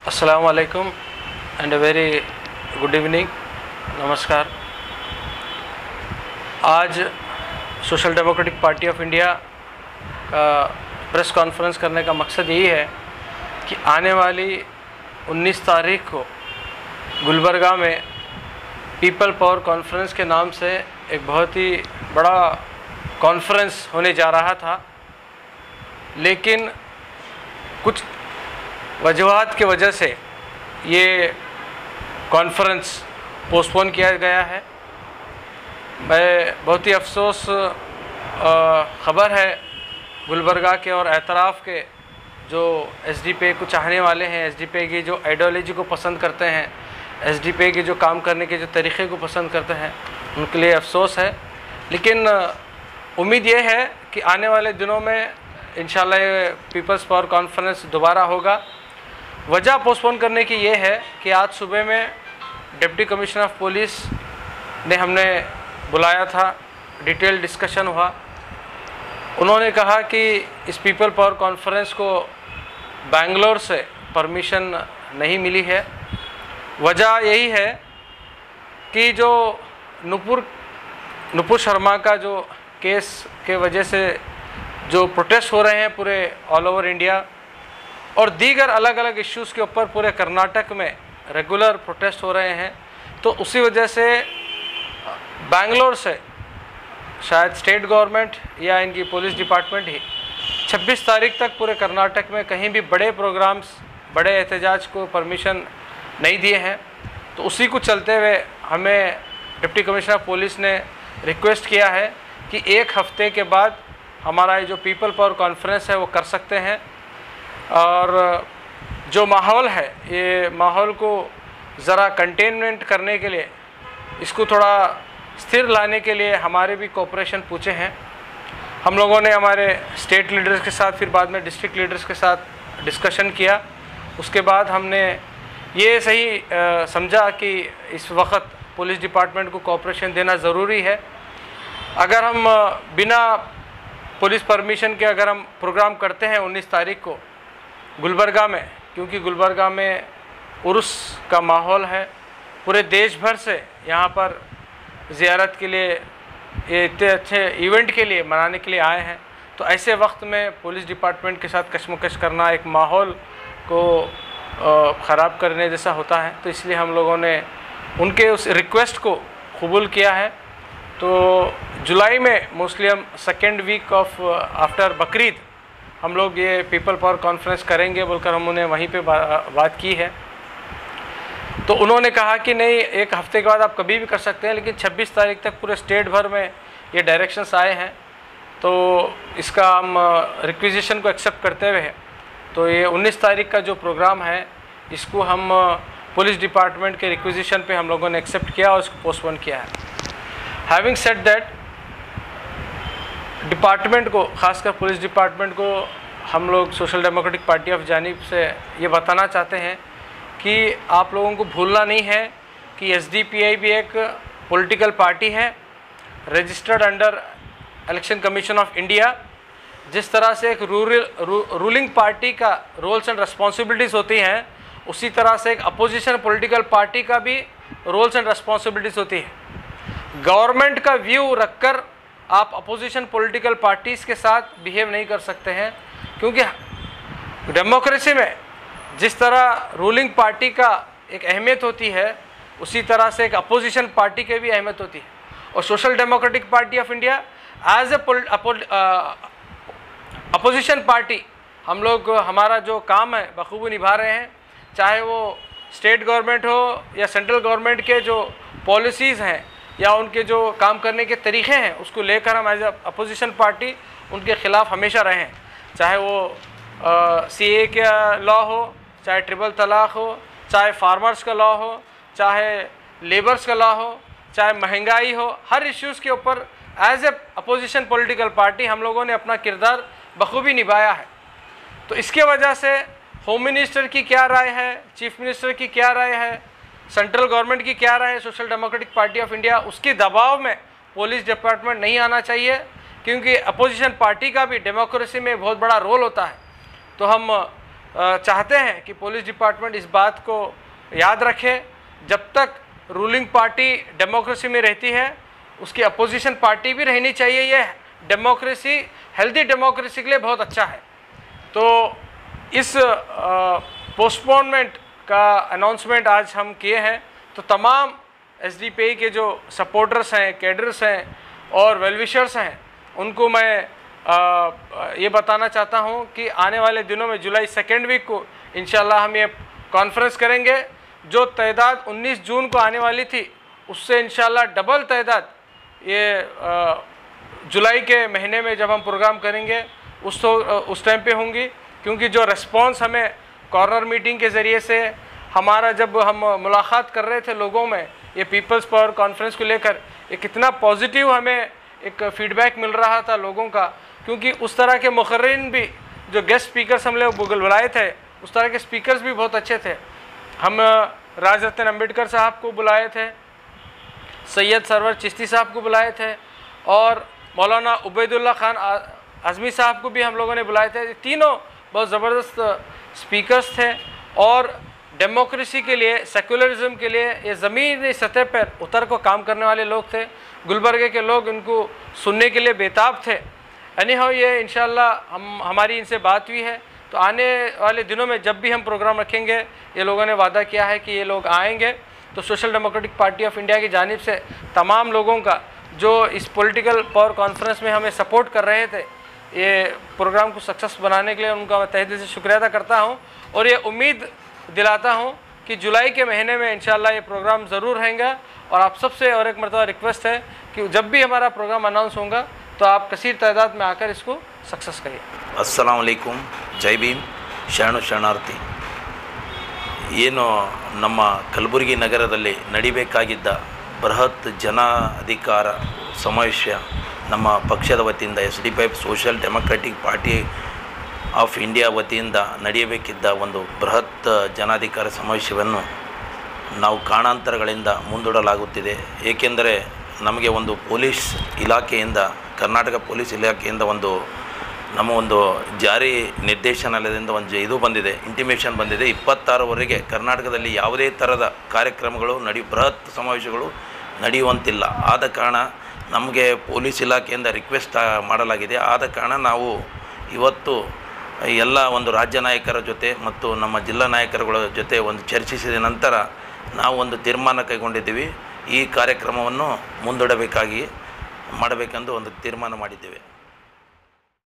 अस्सलाम वालेकुम and a very good evening. नमस्कार। आज social democratic party of India का प्रेस कॉन्फ्रेंस करने का मकसद यही है कि आने वाली 19 तारीख को गुलबर्गा में पीपल पावर कॉन्फ्रेंस के नाम से एक बहुत ही बड़ा कॉन्फ्रेंस होने जा रहा था, लेकिन कुछ वजूहात की वजह से ये कॉन्फ्रेंस पोस्टपोन किया गया है। मैं बहुत ही अफसोस ख़बर है गुलबर्गा के और एतराफ़ के जो एसडीपीआई को चाहने वाले हैं, एसडीपीआई की जो आइडियोलॉजी को पसंद करते हैं, एसडीपीआई के जो काम करने के जो तरीक़े को पसंद करते हैं, उनके लिए अफसोस है। लेकिन उम्मीद ये है कि आने वाले दिनों में इंशाल्लाह ये पीपल्स पावर कॉन्फ्रेंस दोबारा होगा। वजह पोस्टपोन करने की ये है कि आज सुबह में डिप्टी कमिश्नर ऑफ पुलिस ने हमने बुलाया था, डिटेल डिस्कशन हुआ। उन्होंने कहा कि इस पीपल पावर कॉन्फ्रेंस को बेंगलोर से परमिशन नहीं मिली है। वजह यही है कि जो नुपुर शर्मा का जो केस के वजह से जो प्रोटेस्ट हो रहे हैं पूरे ऑल ओवर इंडिया और दीगर अलग अलग इश्यूज़ के ऊपर पूरे कर्नाटक में रेगुलर प्रोटेस्ट हो रहे हैं, तो उसी वजह से बेंगलोर से शायद स्टेट गवर्नमेंट या इनकी पुलिस डिपार्टमेंट ही 26 तारीख तक पूरे कर्नाटक में कहीं भी बड़े प्रोग्राम्स, बड़े एहतजाज को परमिशन नहीं दिए हैं। तो उसी को चलते हुए हमें डिप्टी कमिश्नर पुलिस ने रिक्वेस्ट किया है कि एक हफ्ते के बाद हमारा ये जो पीपल पावर कॉन्फ्रेंस है वो कर सकते हैं। और जो माहौल है, ये माहौल को ज़रा कंटेनमेंट करने के लिए, इसको थोड़ा स्थिर लाने के लिए हमारे भी कोऑपरेशन पूछे हैं। हम लोगों ने हमारे स्टेट लीडर्स के साथ, फिर बाद में डिस्ट्रिक्ट लीडर्स के साथ डिस्कशन किया। उसके बाद हमने ये सही समझा कि इस वक्त पुलिस डिपार्टमेंट को कोऑपरेशन देना ज़रूरी है। अगर हम बिना पुलिस परमिशन के अगर हम प्रोग्राम करते हैं 19 तारीख को गुलबर्गा में, क्योंकि गुलबर्गा में उर्स का माहौल है, पूरे देश भर से यहाँ पर ज़ियारत के लिए, ये इतने अच्छे इवेंट के लिए मनाने के लिए आए हैं, तो ऐसे वक्त में पुलिस डिपार्टमेंट के साथ कशमकश करना एक माहौल को ख़राब करने जैसा होता है। तो इसलिए हम लोगों ने उनके उस रिक्वेस्ट को कबूल किया है। तो जुलाई में मोस्टली हम second week of after Bakrid हम लोग ये पीपल पावर कॉन्फ्रेंस करेंगे बोलकर हम उन्हें वहीं पे बात की है। तो उन्होंने कहा कि नहीं, एक हफ्ते के बाद आप कभी भी कर सकते हैं, लेकिन 26 तारीख तक पूरे स्टेट भर में ये डायरेक्शंस आए हैं, तो इसका हम रिक्विजिशन को एक्सेप्ट करते हुए तो ये 19 तारीख का जो प्रोग्राम है इसको हम पुलिस डिपार्टमेंट के रिक्विजिशन पे हम लोगों ने एक्सेप्ट किया और इसको पोस्टपोन किया है। हैविंग सेड दैट, डिपार्टमेंट को, ख़ासकर पुलिस डिपार्टमेंट को हम लोग सोशल डेमोक्रेटिक पार्टी ऑफ जानिब से ये बताना चाहते हैं कि आप लोगों को भूलना नहीं है कि एसडीपीआई भी एक पॉलिटिकल पार्टी है, registered under election commission of India. जिस तरह से एक रूलिंग पार्टी का रोल्स एंड रिस्पॉन्सिबिलिटीज़ होती हैं, उसी तरह से एक अपोजिशन पॉलिटिकल पार्टी का भी रोल्स एंड रिस्पॉन्सिबिलिटीज़ होती है। गवर्नमेंट का व्यू रखकर आप अपोजिशन पॉलिटिकल पार्टीज़ के साथ बिहेव नहीं कर सकते हैं, क्योंकि डेमोक्रेसी में जिस तरह रूलिंग पार्टी का एक अहमियत होती है, उसी तरह से एक अपोजिशन पार्टी की भी अहमियत होती है। और social democratic party of India as a opposition party हम लोग हमारा जो काम है बखूबी निभा रहे हैं, चाहे वो स्टेट गवर्नमेंट हो या सेंट्रल गवर्नमेंट के जो पॉलिसीज़ हैं या उनके जो काम करने के तरीक़े हैं, उसको लेकर हम एज अपोजिशन पार्टी उनके ख़िलाफ़ हमेशा रहे हैं। चाहे वो सीए का लॉ हो, चाहे ट्रिपल तलाक़ हो, चाहे फार्मर्स का लॉ हो, चाहे लेबर्स का लॉ हो, चाहे महंगाई हो, हर इश्यूज़ के ऊपर as a opposition political party हम लोगों ने अपना किरदार बखूबी निभाया है। तो इसके वजह से होम मिनिस्टर की क्या राय है, चीफ मिनिस्टर की क्या राय है, सेंट्रल गवर्नमेंट की क्या राय है, social democratic party of India, उसके दबाव में पुलिस डिपार्टमेंट नहीं आना चाहिए, क्योंकि अपोजिशन पार्टी का भी डेमोक्रेसी में बहुत बड़ा रोल होता है। तो हम चाहते हैं कि पुलिस डिपार्टमेंट इस बात को याद रखे, जब तक रूलिंग पार्टी डेमोक्रेसी में रहती है उसकी अपोजिशन पार्टी भी रहनी चाहिए। ये डेमोक्रेसी, हेल्दी डेमोक्रेसी के लिए बहुत अच्छा है। तो इस पोस्टपोनमेंट का अनाउंसमेंट आज हम किए हैं, तो तमाम एसडीपीआई के जो सपोर्टर्स हैं, कैडर्स हैं और वेलविशर्स हैं, उनको मैं ये बताना चाहता हूँ कि आने वाले दिनों में जुलाई 2nd वीक को इंशाल्लाह हम ये कॉन्फ्रेंस करेंगे। जो तादाद 19 जून को आने वाली थी उससे इंशाल्लाह डबल तादाद ये जुलाई के महीने में जब हम प्रोग्राम करेंगे उस टाइम पे होंगी, क्योंकि जो रिस्पांस हमें कॉर्नर मीटिंग के ज़रिए से हमारा जब हम मुलाकात कर रहे थे लोगों में ये पीपल्स पावर कॉन्फ्रेंस को लेकर, ये कितना पॉजिटिव हमें एक फ़ीडबैक मिल रहा था लोगों का, क्योंकि उस तरह के मुखर्रिन भी जो गेस्ट स्पीकर्स हम लोग बुलाए थे उस तरह के स्पीकर्स भी बहुत अच्छे थे। हम राजरत्न अम्बेडकर साहब को बुलाए थे, सैयद सरवर चिश्ती साहब को बुलाए थे और मौलाना उबैदुल्ला खान आज़मी साहब को भी हम लोगों ने बुलाए थे। तीनों बहुत ज़बरदस्त स्पीकर्स थे और डेमोक्रेसी के लिए, सेकुलरिज्म के लिए ये ज़मीनी सतह पर उतर को काम करने वाले लोग थे। गुलबर्गे के लोग इनको सुनने के लिए बेताब थे। एनीहाउ ये इंशाल्लाह हमारी इनसे बात हुई है, तो आने वाले दिनों में जब भी हम प्रोग्राम रखेंगे, ये लोगों ने वादा किया है कि ये लोग आएंगे। तो social democratic party of India की जानिब से तमाम लोगों का जो इस पॉलिटिकल पावर कॉन्फ्रेंस में हमें सपोर्ट कर रहे थे, ये प्रोग्राम को सक्सेस बनाने के लिए उनका मैं तहे दिल से शुक्रिया अदा करता हूँ और ये उम्मीद दिलाता हूँ कि जुलाई के महीने में इंशाल्लाह ये प्रोग्राम ज़रूर रहेगा। और आप सबसे और एक मरतबा रिक्वेस्ट है कि जब भी हमारा प्रोग्राम अनाउंस होगा तो आप कसीर तादाद में आकर इसको सक्सेस करिए। अस्सलाम वालेकुम, जय भीम, ಶರಣು ಶರಣಾರ್ಥಿ. ಏನು ನಮ್ಮ ಕಲಬುರಗಿ ನಗರದಲ್ಲಿ ನಡಿಬೇಕಾಗಿದ್ದ ಬೃಹತ್ ಜನ ಅಧಿಕಾರ ಸಮಾವೇಶ ನಮ್ಮ ಪಕ್ಷದ ವತಿಯಿಂದ SDPI social democratic party of India ವತಿಯಿಂದ ನಡೆಯಬೇಕಿದ್ದ ಒಂದು ಬೃಹತ್ ಜನಾಧಿಕಾರ ಸಮಾವೇಶವನ್ನು ನಾವು ಕಾರಣಾಂತರಗಳಿಂದ ಮುಂದೂಡಲಾಗುತ್ತಿದೆ. ಏಕೆಂದರೆ ನಮಗೆ ಒಂದು ಪೊಲೀಸ್ ಇಲಾಖೆಯಿಂದ, ಕರ್ನಾಟಕ ಪೊಲೀಸ್ ಇಲಾಖೆಯಿಂದ ಒಂದು ಜಾರಿ ನಿರ್ದೇಶನಾಲಯದಿಂದ ಇದು ಬಂದಿದೆ, ಇಂಟಿಮೇಷನ್ ಬಂದಿದೆ. 26ವರೆಗೆ ಕರ್ನಾಟಕದಲ್ಲಿ ಯಾವುದೇ ಥರದ ಕಾರ್ಯಕ್ರಮಗಳು ಬೃಹತ್ ಸಮಾವೇಶಗಳು ನಡೆಯುವಂತಿಲ್ಲ. ಆದ ಕಾರಣ ನಮಗೆ ಪೊಲೀಸ್ ಇಲಾಖೆಯಿಂದ ರಿಕ್ವೆಸ್ಟ್ ಮಾಡಲಾಗಿದೆ. ಆದ ಕಾರಣ ನಾವು ಇವತ್ತು ಎಲ್ಲ ಒಂದು ರಾಜ್ಯ ನಾಯಕರ ಜೊತೆ ಮತ್ತು ನಮ್ಮ ಜಿಲ್ಲಾ ನಾಯಕರುಗಳ ಜೊತೆ ಚರ್ಚಿಸಿದ ನಂತರ ನಾವು ಒಂದು ತೀರ್ಮಾನ ಕೈಗೊಂಡಿದ್ದೀವಿ. ಈ ಕಾರ್ಯಕ್ರಮವನ್ನು ಮುಂದೂಡಬೇಕಾಗಿ ಮಾಡಬೇಕೆಂದು ಒಂದು ತೀರ್ಮಾನ ಮಾಡಿದ್ದೇವೆ.